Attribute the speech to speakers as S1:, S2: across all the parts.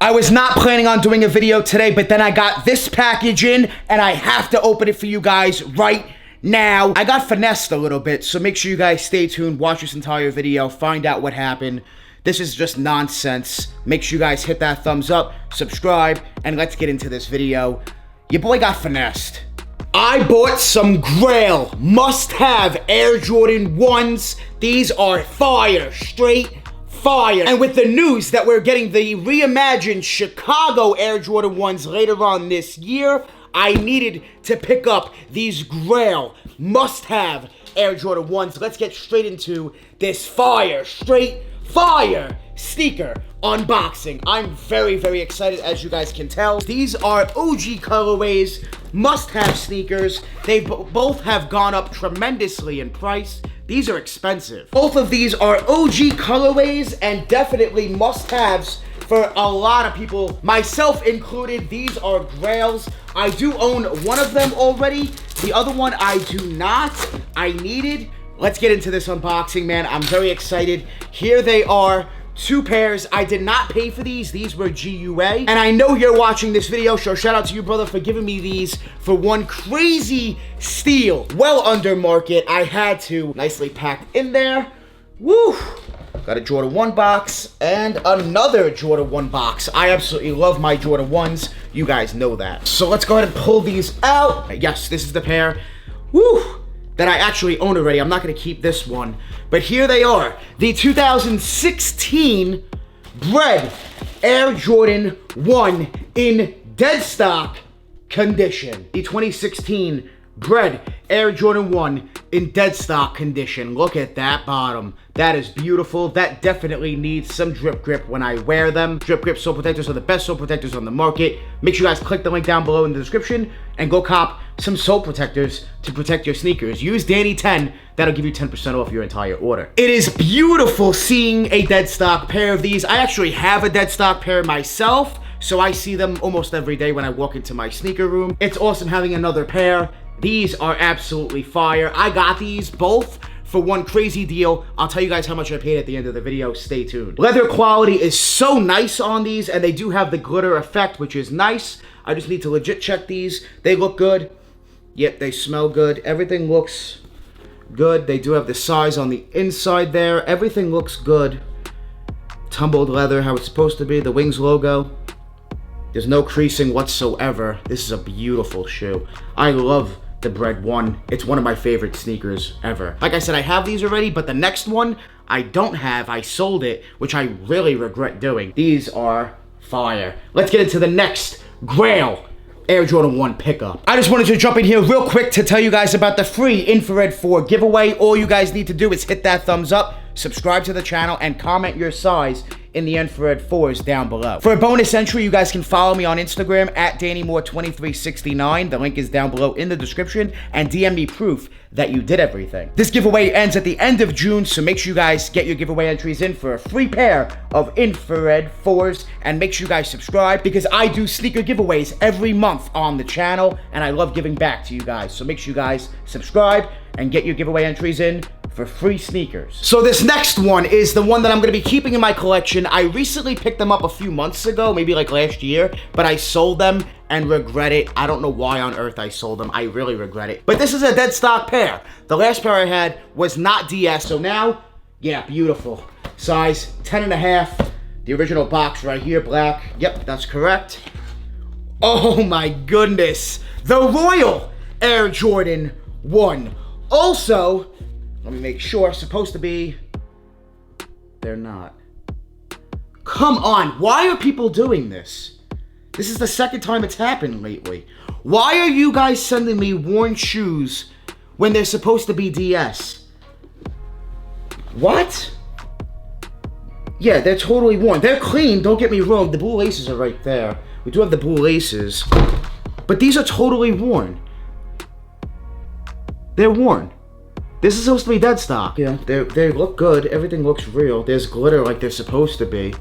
S1: I was not planning on doing a video today, but then I got this package in, and I have to open it for you guys right now. I got finessed a little bit, so make sure you guys stay tuned, watch this entire video, find out what happened. This is just nonsense. Make sure you guys hit that thumbs up, subscribe, and let's get into this video. Your boy got finessed. I bought some Grail must-have Air Jordan 1s. These are fire, straight fire. And with the news that we're getting the reimagined Chicago Air Jordan 1s later on this year, I needed to pick up these Grail must-have Air Jordan 1s. Let's get straight into this fire, straight fire sneaker unboxing. I'm very, very excited, as you guys can tell. These are OG colorways, must-have sneakers. They both have gone up tremendously in price. These are expensive. Both of these are OG colorways and definitely must-haves for a lot of people, myself included. These are Grails. I do own one of them already. The other one I do not. I needed. Let's get into this unboxing, man. I'm very excited. Here they are. 2 pairs. I did not pay for these. These were GUA. And I know you're watching this video, so shout out to you, brother, for giving me these for one crazy steal. Well under market. I had to. Nicely packed in there. Woo! Got a Jordan 1 box and another Jordan 1 box. I absolutely love my Jordan 1s. You guys know that. So let's go ahead and pull these out. Yes, this is the pair. Woo! That I actually own already. I'm not going to keep this one. But here they are. The 2016 Bred Air Jordan 1 in dead stock condition. The 2016 Bred Air Jordan 1 in dead stock condition. Look at that bottom. That is beautiful. That definitely needs some drip grip when I wear them. Drip grip sole protectors are the best sole protectors on the market. Make sure you guys click the link down below in the description and go cop some sole protectors to protect your sneakers. Use Danny10. That'll give you 10% off your entire order. It is beautiful seeing a dead stock pair of these. I actually have a dead stock pair myself, so I see them almost every day when I walk into my sneaker room. It's awesome having another pair. These are absolutely fire. I got these both for one crazy deal. I'll tell you guys how much I paid at the end of the video. Stay tuned. Leather quality is so nice on these, and they do have the glitter effect, which is nice. I just need to legit check these. They look good. Yep, they smell good. Everything looks good. They do have the size on the inside there. Everything looks good. Tumbled leather, how it's supposed to be. The Wings logo. There's no creasing whatsoever. This is a beautiful shoe. I love the Bred 1. It's one of my favorite sneakers ever. Like I said, I have these already, but the next one I don't have. I sold it, which I really regret doing. These are fire. Let's get into the next Grail Air Jordan 1 pickup. I just wanted to jump in here real quick to tell you guys about the free Infrared 4 giveaway. All you guys need to do is hit that thumbs up, subscribe to the channel, and comment your size in the Infrared 4s down below. For a bonus entry, you guys can follow me on Instagram at DannyMoore2369. The link is down below in the description, and DM me proof that you did everything. This giveaway ends at the end of June, so make sure you guys get your giveaway entries in for a free pair of Infrared 4s, and make sure you guys subscribe because I do sneaker giveaways every month on the channel, and I love giving back to you guys. So make sure you guys subscribe and get your giveaway entries in for free sneakers. So this next one is the one that I'm going to be keeping in my collection. I recently picked them up a few months ago, maybe like last year, but I sold them and regret it. I don't know why on earth I sold them. I really regret it. But this is a dead stock pair. The last pair I had was not DS, so now, yeah, beautiful. Size 10.5. The original box right here, black. Yep, that's correct. Oh my goodness. The Royal Air Jordan 1. Also, let me make sure, supposed to be, they're not. Come on, why are people doing this? This is the second time it's happened lately. Why are you guys sending me worn shoes when they're supposed to be DS? What? Yeah, they're totally worn. They're clean, don't get me wrong. The blue laces are right there. We do have the blue laces. But these are totally worn. They're worn. This is supposed to be dead stock. Yeah, they look good. Everything looks real. There's glitter like they're supposed to be.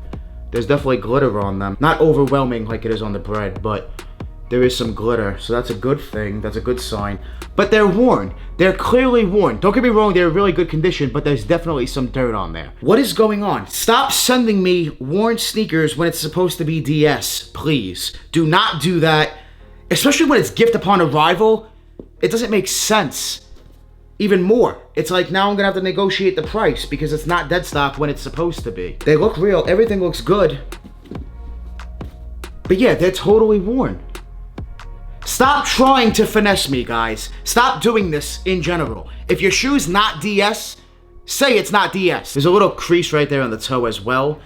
S1: There's definitely glitter on them. Not overwhelming like it is on the Bred, but There is some glitter, so that's a good thing. That's a good sign. But they're worn. They're clearly worn. Don't get me wrong, they're in really good condition, but there's definitely some dirt on there. What is going on? Stop sending me worn sneakers when it's supposed to be DS, please. Do not do that, especially when it's gift upon arrival. It doesn't make sense. Even more. It's like now I'm gonna have to negotiate the price because it's not dead stock when it's supposed to be. They look real, everything looks good. But yeah, they're totally worn. Stop trying to finesse me, guys. Stop doing this in general. If your shoe's not DS, say it's not DS. There's a little crease right there on the toe as well.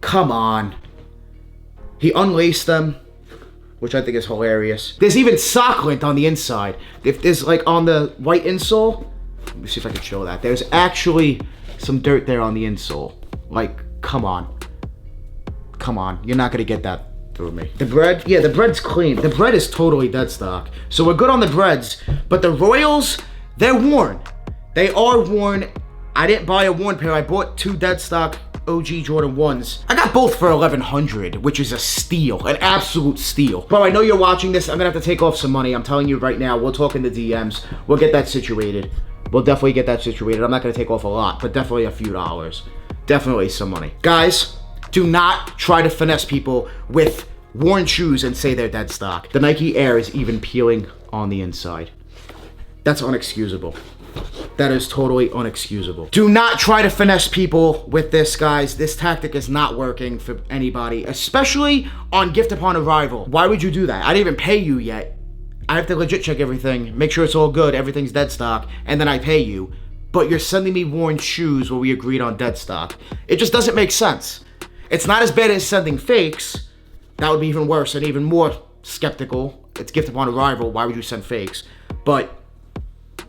S1: Come on. He unlaced them, which I think is hilarious. There's even sock lint on the inside. If there's like on the white insole, let me see if I can show that. There's actually some dirt there on the insole. Like, come on. Come on, you're not gonna get that through me. The bread, yeah, the bread's clean. The bread is totally dead stock. So we're good on the breads, but the Royals, they're worn. They are worn. I didn't buy a worn pair. I bought 2 dead stock OG Jordan 1s. I got both for $1,100, which is a steal, an absolute steal. Bro, I know you're watching this. I'm gonna have to take off some money. I'm telling you right now, we'll talk in the DMs. We'll get that situated. We'll definitely get that situated. I'm not gonna take off a lot, but definitely a few dollars. Definitely some money. Guys, do not try to finesse people with worn shoes and say they're dead stock. The Nike Air is even peeling on the inside. That's unexcusable. That is totally unexcusable. Do not try to finesse people with this, guys. This tactic is not working for anybody, especially on gift upon arrival. Why would you do that? I didn't even pay you yet. I have to legit check everything, make sure it's all good, everything's dead stock, and then I pay you. But you're sending me worn shoes where we agreed on dead stock. It just doesn't make sense. It's not as bad as sending fakes. That would be even worse and even more skeptical. It's gift upon arrival. Why would you send fakes? But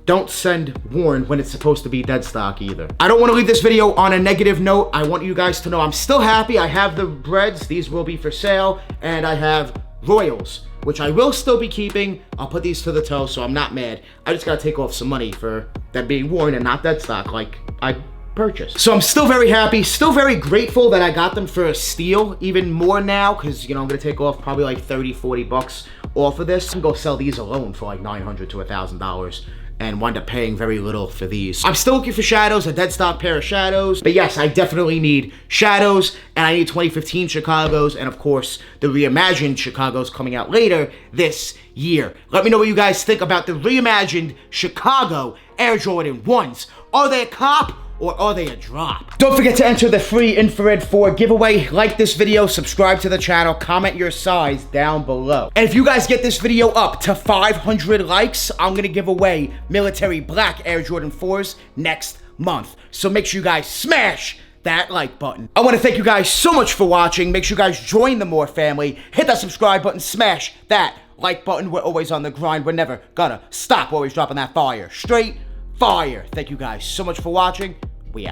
S1: don't send worn when it's supposed to be dead stock either. I don't want to leave this video on a negative note. I want you guys to know I'm still happy. I have the breads. These will be for sale. And I have Royals, which I will still be keeping. I'll put these to the toe, so I'm not mad. I just got to take off some money for them being worn and not dead stock like I purchased. So I'm still very happy, still very grateful that I got them for a steal, even more now, because, you know, I'm going to take off probably like 30, 40 bucks off of this. I can go sell these alone for like $900 to $1,000 and wind up paying very little for these. I'm still looking for shadows, a dead stock pair of shadows. But yes, I definitely need shadows, and I need 2015 Chicago's, and of course, the reimagined Chicago's coming out later this year. Let me know what you guys think about the reimagined Chicago Air Jordan 1s. Are they a cop? Or are they a drop? Don't forget to enter the free Infrared 4 giveaway. Like this video, subscribe to the channel, comment your size down below. And if you guys get this video up to 500 likes, I'm gonna give away military black Air Jordan 4s next month. So make sure you guys smash that like button. I want to thank you guys so much for watching. Make sure you guys join the More family. Hit that subscribe button, smash that like button. We're always on the grind. We're never gonna stop. Always dropping that fire. Straight fire. Thank you guys so much for watching. We out.